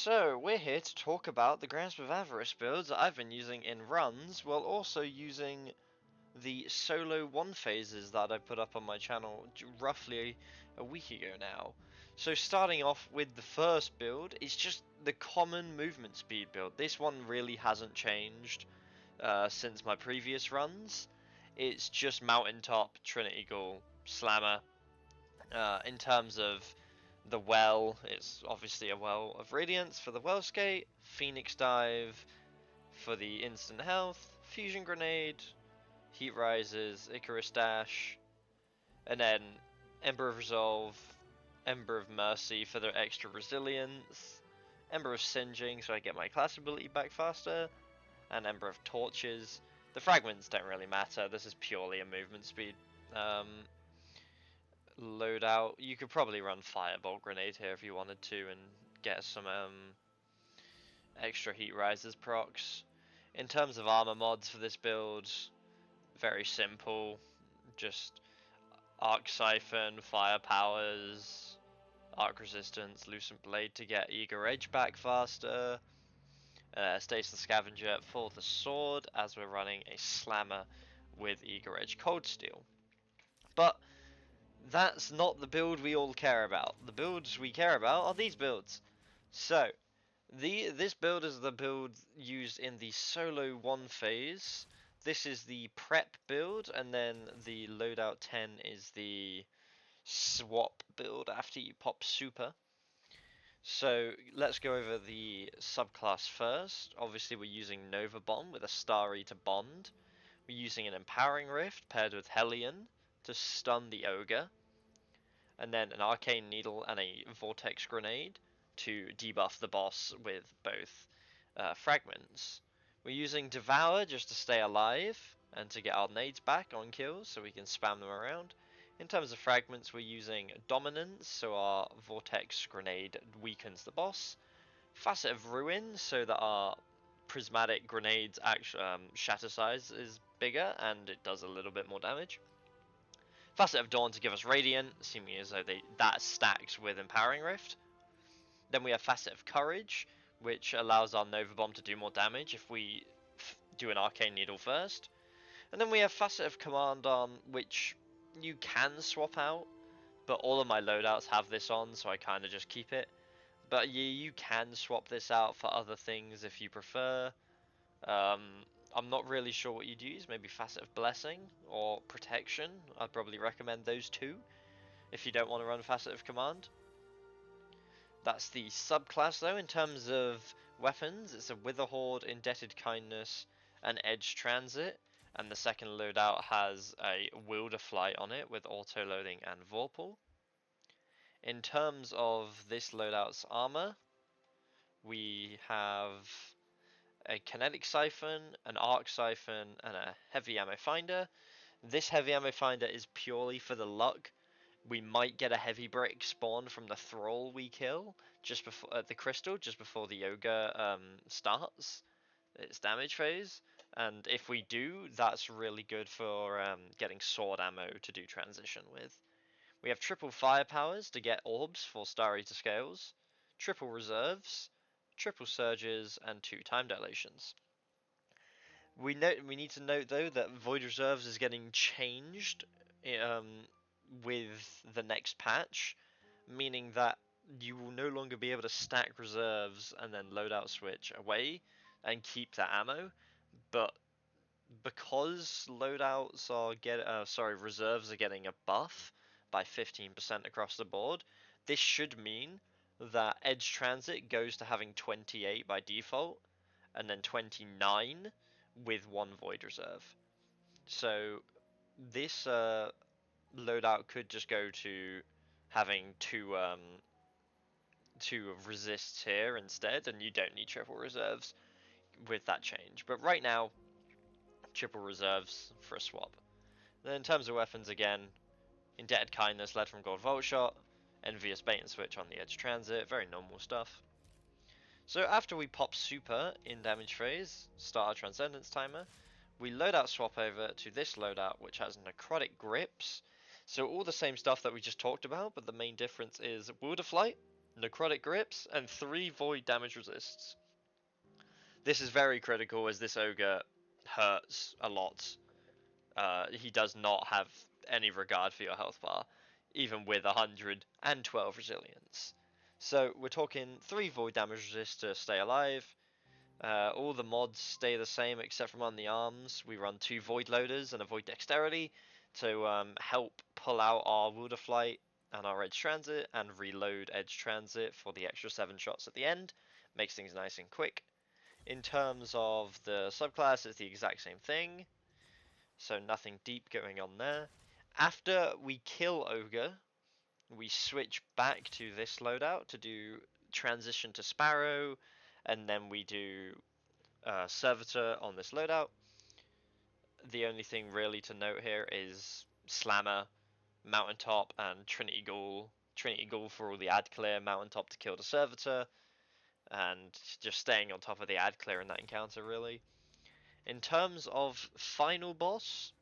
So, we're here to talk about the Grasp of Avarice builds that I've been using in runs, while also using the solo one phases that I put up on my channel roughly a week ago now. So starting off with the first build, it's just the common movement speed build. This one really hasn't changed since my previous runs. It's just Mountaintop, Trinity Ghoul, Slammer. In terms of the well, it's obviously a Well of Radiance for the Well Skate, Phoenix Dive for the instant health, Fusion Grenade, Heat Rises, Icarus Dash, and then Ember of Resolve, Ember of Mercy for their extra resilience, Ember of Singeing so I get my class ability back faster, and Ember of Torches. The fragments don't really matter, this is purely a movement speed loadout. You could probably run Firebolt Grenade here if you wanted to and get some extra Heat Rises procs. In terms of armor mods for this build, very simple, just Arc Siphon, Fire Powers, Arc Resistance, Lucent Blade to get Eager Edge back faster, Stasis Scavenger for the sword as we're running a Slammer with Eager Edge Cold Steel. But that's not the build we all care about. The builds we care about are these builds. So, this build is the build used in the solo 1 phase. This is the prep build, and then the Loadout 10 is the swap build after you pop super. So let's go over the subclass first. Obviously we're using Nova Bomb with a Starry to bond. We're using an Empowering Rift paired with Hellion to stun the Ogre. And then an Arcane Needle and a Vortex Grenade to debuff the boss with both fragments. We're using Devour just to stay alive and to get our nades back on kills so we can spam them around. In terms of fragments, we're using Dominance, so our Vortex Grenade weakens the boss. Facet of Ruin, so that our Prismatic Grenade's shatter size is bigger and it does a little bit more damage. Facet of Dawn to give us Radiant, seeming as though that stacks with Empowering Rift. Then we have Facet of Courage, which allows our Nova Bomb to do more damage if we do an Arcane Needle first. And then we have Facet of Command on, which you can swap out, but all of my loadouts have this on, so I kind of just keep it. But you can swap this out for other things if you prefer. I'm not really sure what you'd use, maybe Facet of Blessing or Protection. I'd probably recommend those two if you don't want to run Facet of Command. That's the subclass though. In terms of weapons, it's a Witherhoard, Indebted Kindness, and Edge Transit. And the second loadout has a Will to Fly on it with auto-loading and Vorpal. In terms of this loadout's armor, we have a Kinetic Siphon, an Arc Siphon, and a Heavy Ammo Finder. This Heavy Ammo Finder is purely for the luck. We might get a Heavy Brick spawn from the Thrall we kill just before the Crystal, just before the Ogre starts its damage phase. And if we do, that's really good for getting sword ammo to do transition with. We have triple fire powers to get orbs for Starry to Scales, triple reserves, triple surges, and 2 time dilations. We need to note though that Void Reserves is getting changed with the next patch, meaning that you will no longer be able to stack reserves and then loadout switch away and keep that ammo. But because loadouts are reserves are getting a buff by 15% across the board, this should mean that Edge Transit goes to having 28 by default, and then 29 with 1 Void Reserve. So this loadout could just go to having two resists here instead, and you don't need triple reserves with that change. But right now, triple reserves for a swap. Then in terms of weapons again, Indebted Kindness led from Gold Volt Shot, Envious Bait and Switch on the Edge Transit, very normal stuff. So after we pop super in damage phase, start our Transcendence timer, we loadout swap over to this loadout which has Necrotic Grips. So all the same stuff that we just talked about, but the main difference is Will to Flight, necrotic grips, and 3 void damage resists. This is very critical as this ogre hurts a lot. He does not have any regard for your health bar, even with 112 resilience. So we're talking 3 void damage resist to stay alive. All the mods stay the same except from on the arms. We run 2 void loaders and a void dexterity to help pull out our Wilder Flight and our Edge Transit and reload Edge Transit for the extra 7 shots at the end. Makes things nice and quick. In terms of the subclass, it's the exact same thing, so nothing deep going on there. After we kill Ogre, we switch back to this loadout to do transition to Sparrow, and then we do Servitor on this loadout. The only thing really to note here is Slammer, Mountaintop, and Trinity Ghoul. Trinity Ghoul for all the ad clear, Mountaintop to kill the Servitor, and just staying on top of the ad clear in that encounter really. In terms of final boss,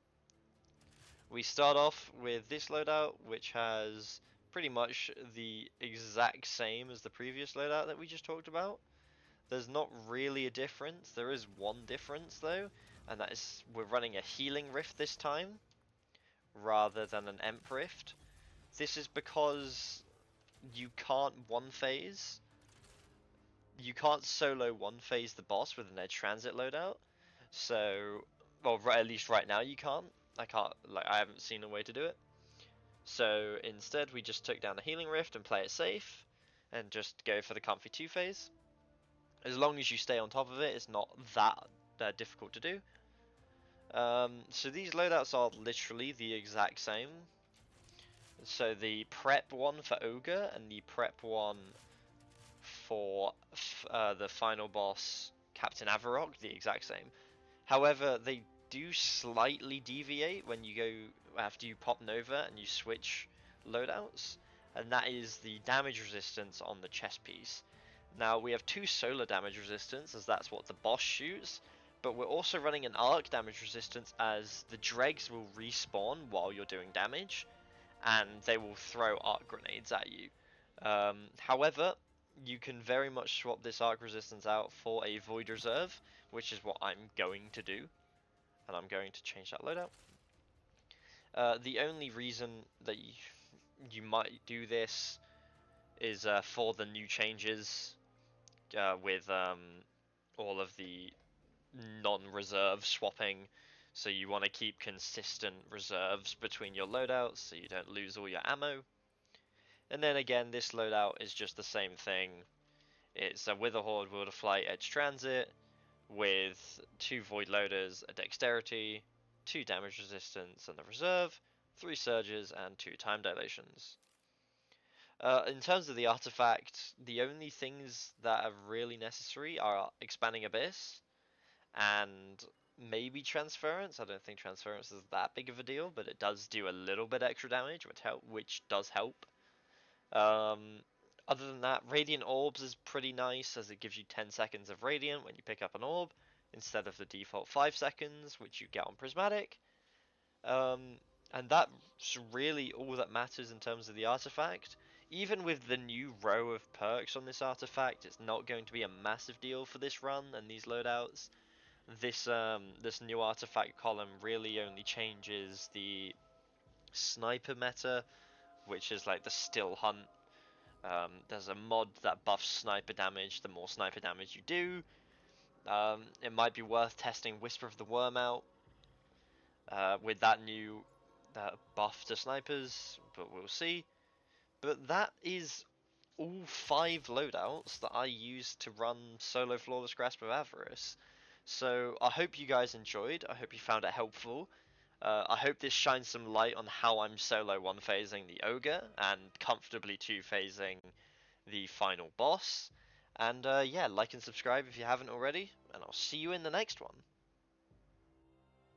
we start off with this loadout, which has pretty much the exact same as the previous loadout that we just talked about. There's not really a difference. There is one difference though, and that is we're running a healing rift this time rather than an emp rift. This is because you can't one phase. You can't solo one phase the boss with an edge transit loadout. So, well, at least right now you can't. I haven't seen a way to do it. So instead we just took down a healing rift and play it safe and just go for the comfy 2 phase. As long as you stay on top of it, it's not that difficult to do. So these loadouts are literally the exact same. So the prep one for Ogre and the prep one for the final boss Captain Avarice, the exact same. However, they do slightly deviate when you go after you pop Nova and you switch loadouts, and that is the damage resistance on the chest piece. Now we have 2 solar damage resistance as that's what the boss shoots, but we're also running an arc damage resistance as the dregs will respawn while you're doing damage, and they will throw arc grenades at you. However, you can very much swap this arc resistance out for a void reserve, which is what I'm going to do, and I'm going to change that loadout. The only reason that you might do this is for the new changes with all of the non-reserve swapping. So you want to keep consistent reserves between your loadouts so you don't lose all your ammo. And then again, this loadout is just the same thing. It's a Witherhoard, Wilder Flight, Edge Transit with 2 Void Loaders, a Dexterity, 2 Damage Resistance and a Reserve, 3 Surges and 2 Time Dilations. In terms of the artifact, the only things that are really necessary are Expanding Abyss and maybe Transference. I don't think Transference is that big of a deal, but it does do a little bit extra damage, which does help. Other than that, Radiant Orbs is pretty nice as it gives you 10 seconds of Radiant when you pick up an orb, instead of the default 5 seconds, which you get on Prismatic. And that's really all that matters in terms of the artifact. Even with the new row of perks on this artifact, it's not going to be a massive deal for this run and these loadouts. This new artifact column really only changes the sniper meta, which is like the still hunt. There's a mod that buffs sniper damage the more sniper damage you do. It might be worth testing Whisper of the Worm out with that new buff to snipers, but we'll see. But that is all 5 loadouts that I used to run solo Flawless Grasp of Avarice. So I hope you guys enjoyed. I hope you found it helpful. I hope this shines some light on how I'm solo 1-phasing the Ogre and comfortably 2-phasing the final boss. And yeah, like and subscribe if you haven't already, and I'll see you in the next one.